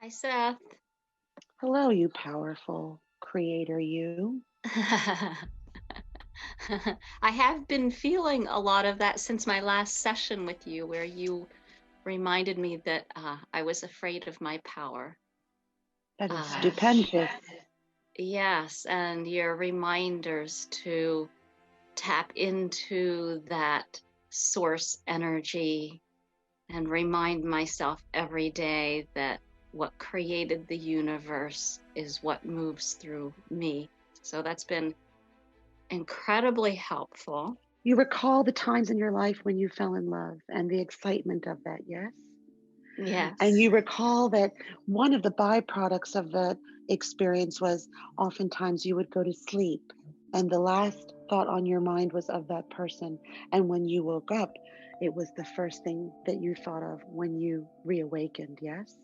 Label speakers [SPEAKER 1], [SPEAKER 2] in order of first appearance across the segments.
[SPEAKER 1] Hi, Seth.
[SPEAKER 2] Hello, you powerful creator, you.
[SPEAKER 1] I have been feeling a lot of that since my last session with you, where you reminded me that I was afraid of my power.
[SPEAKER 2] That is
[SPEAKER 1] Uh,
[SPEAKER 2] stupendous.
[SPEAKER 1] yes, and your reminders to tap into that source energy and remind myself every day that what created the universe is what moves through me. So that's been incredibly helpful.
[SPEAKER 2] You recall the times in your life when you fell in love and the excitement of that, yes? And
[SPEAKER 1] Yes.
[SPEAKER 2] you recall that one of the byproducts of that experience was oftentimes you would go to sleep and the last thought on your mind was of that person. And when you woke up, it was the first thing that you thought of when you reawakened, yes?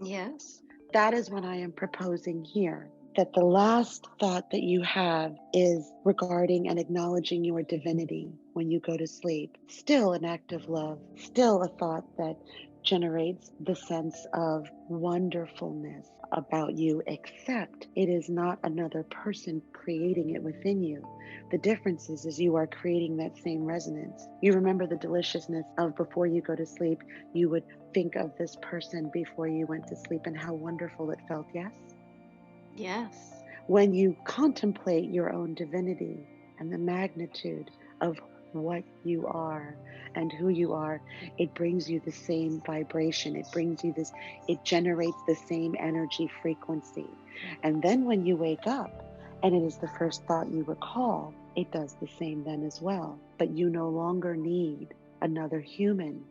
[SPEAKER 1] Yes.
[SPEAKER 2] That is what I am proposing here. That the last thought that you have is regarding and acknowledging your divinity when you go to sleep. Still an act of love, still a thought that generates the sense of wonderfulness about you, except it is not another person creating it within you. The difference is you are creating that same resonance. You remember the deliciousness of before you go to sleep, you would think of this person before you went to sleep and how wonderful it felt, yes?
[SPEAKER 1] Yes.
[SPEAKER 2] When you contemplate your own divinity and the magnitude of what you are and who you are, it brings you the same vibration. It brings you this, it generates the same energy frequency. And then when you wake up and it is the first thought you recall, it does the same then as well. But you no longer need another human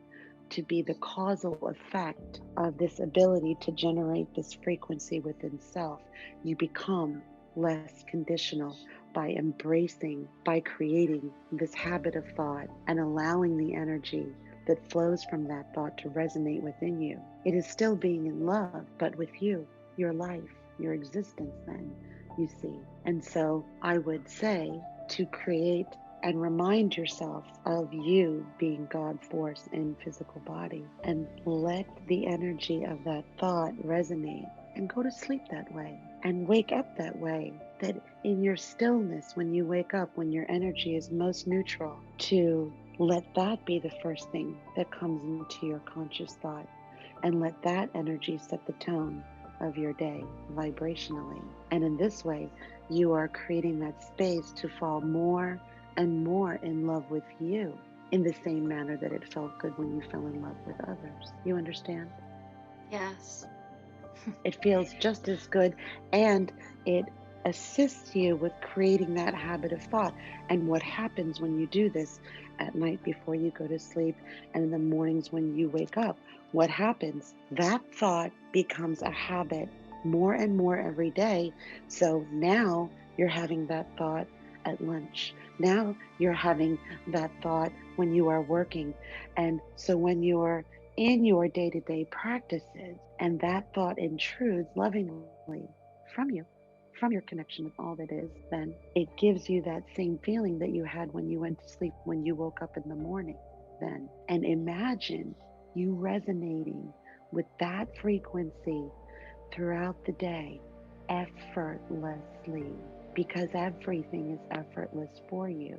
[SPEAKER 2] to be the causal effect of this ability to generate this frequency within self. You become less conditional by embracing, by creating this habit of thought and allowing the energy that flows from that thought to resonate within you. It is still being in love, but with you, your life, your existence, then, you see. And so I would say to create and remind yourself of you being God force in physical body and let the energy of that thought resonate and go to sleep that way and wake up that way. That in your stillness, when you wake up, when your energy is most neutral, to let that be the first thing that comes into your conscious thought and let that energy set the tone of your day vibrationally. And in this way, you are creating that space to fall more and more in love with you in the same manner that it felt good when you fell in love with others. You understand?
[SPEAKER 1] Yes.
[SPEAKER 2] It feels just as good and it assists you with creating that habit of thought. And what happens when you do this at night before you go to sleep and in the mornings when you wake up? What happens? That thought becomes a habit more and more every day. So now you're having that thought at lunch. Now you're having that thought when you are working. And so when you're in your day to day practices, and that thought intrudes lovingly from you, from your connection with all that is, then it gives you that same feeling that you had when you went to sleep, when you woke up in the morning. Then, and imagine you resonating with that frequency throughout the day effortlessly because everything is effortless for you,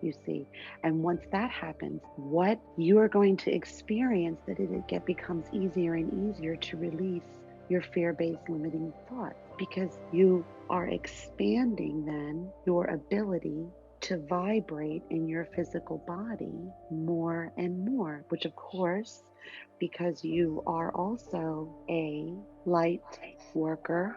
[SPEAKER 2] you see. And once that happens, what you are going to experience that it becomes easier and easier to release your fear-based limiting thoughts because you are expanding then your ability to vibrate in your physical body more and more, which of course, because you are also a light worker,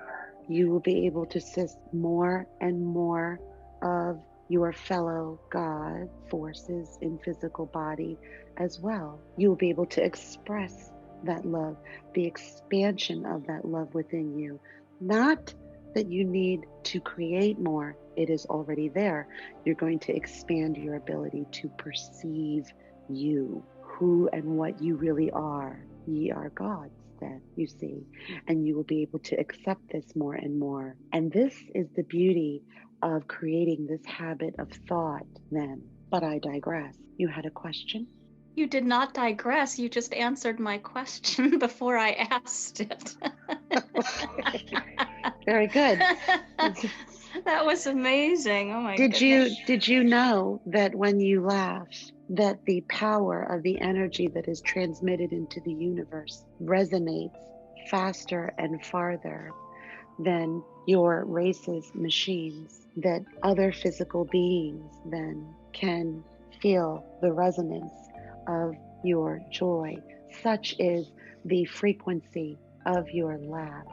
[SPEAKER 2] you will be able to assist more and more of your fellow God forces in physical body as well. You will be able to express that love, the expansion of that love within you. Not that you need to create more, it is already there. You're going to expand your ability to perceive you, who and what you really are. Ye are gods, then, you see, and you will be able to accept this more and more. And this is the beauty of creating this habit of thought, then. But I digress. You had a question?
[SPEAKER 1] You did not digress. You just answered my question before I asked it.
[SPEAKER 2] Very good.
[SPEAKER 1] That was amazing. Oh my
[SPEAKER 2] Did
[SPEAKER 1] goodness.
[SPEAKER 2] you know that when you laugh, that the power of the energy that is transmitted into the universe resonates faster and farther than your race's machines, that other physical beings then can feel the resonance of your joy. Such is the frequency of your laugh.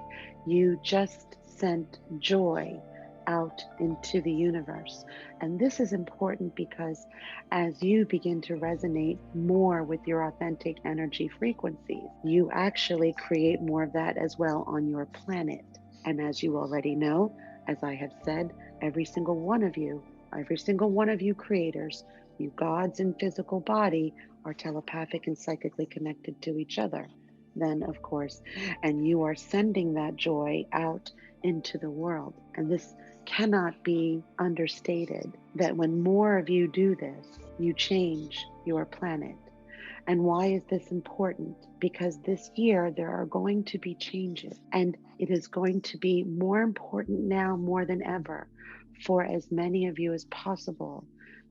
[SPEAKER 2] You just sent joy out into the universe. And this is important because as you begin to resonate more with your authentic energy frequencies, you actually create more of that as well on your planet. And as you already know, as I have said, every single one of you creators, you gods in physical body, are telepathic and psychically connected to each other. Then, of course, and you are sending that joy out into the world. And this cannot be understated that when more of you do this, you change your planet. And why is this important? Because this year there are going to be changes, and it is going to be more important now more than ever for as many of you as possible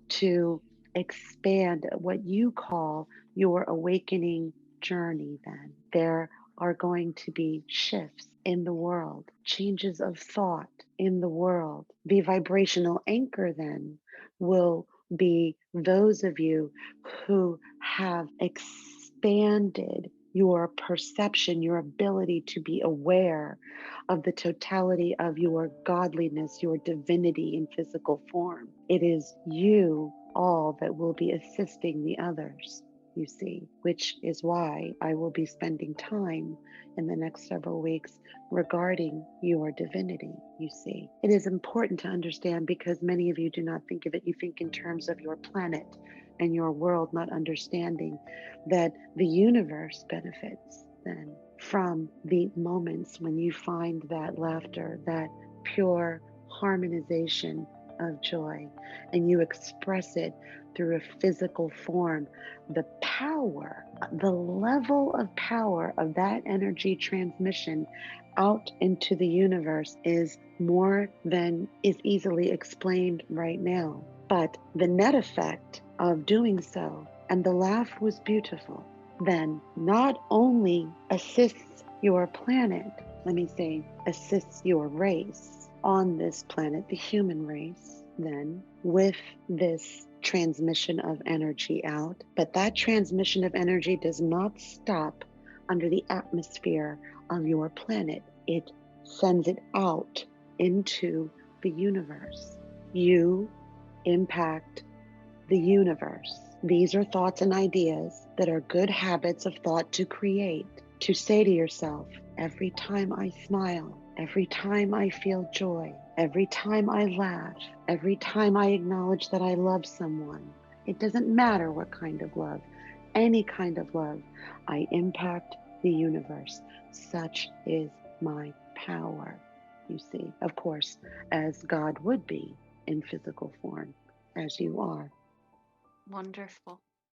[SPEAKER 2] to expand what you call your awakening journey. Then there are going to be shifts in the world, changes of thought in the world. The vibrational anchor then will be those of you who have expanded your perception, your ability to be aware of the totality of your godliness, your divinity in physical form. It is you all that will be assisting the others, you see, which is why I will be spending time in the next several weeks regarding your divinity, you see. It is important to understand because many of you do not think of it. You think in terms of your planet and your world, not understanding that the universe benefits then from the moments when you find that laughter, that pure harmonization of joy, and you express it through a physical form. The power, the level of power of that energy transmission out into the universe is more than is easily explained right now. But the net effect of doing so, and the laugh was beautiful, then not only assists your planet, let me say, assists your race on this planet, the human race, then with this transmission of energy out, but that transmission of energy does not stop under the atmosphere of your planet. It sends it out into the universe. You impact the universe. These are thoughts and ideas that are good habits of thought to create, to say to yourself, every time I smile, every time I feel joy, every time I laugh, every time I acknowledge that I love someone, it doesn't matter what kind of love, any kind of love, I impact the universe. Such is my power, you see, of course, as God would be in physical form, as you are.
[SPEAKER 1] Wonderful.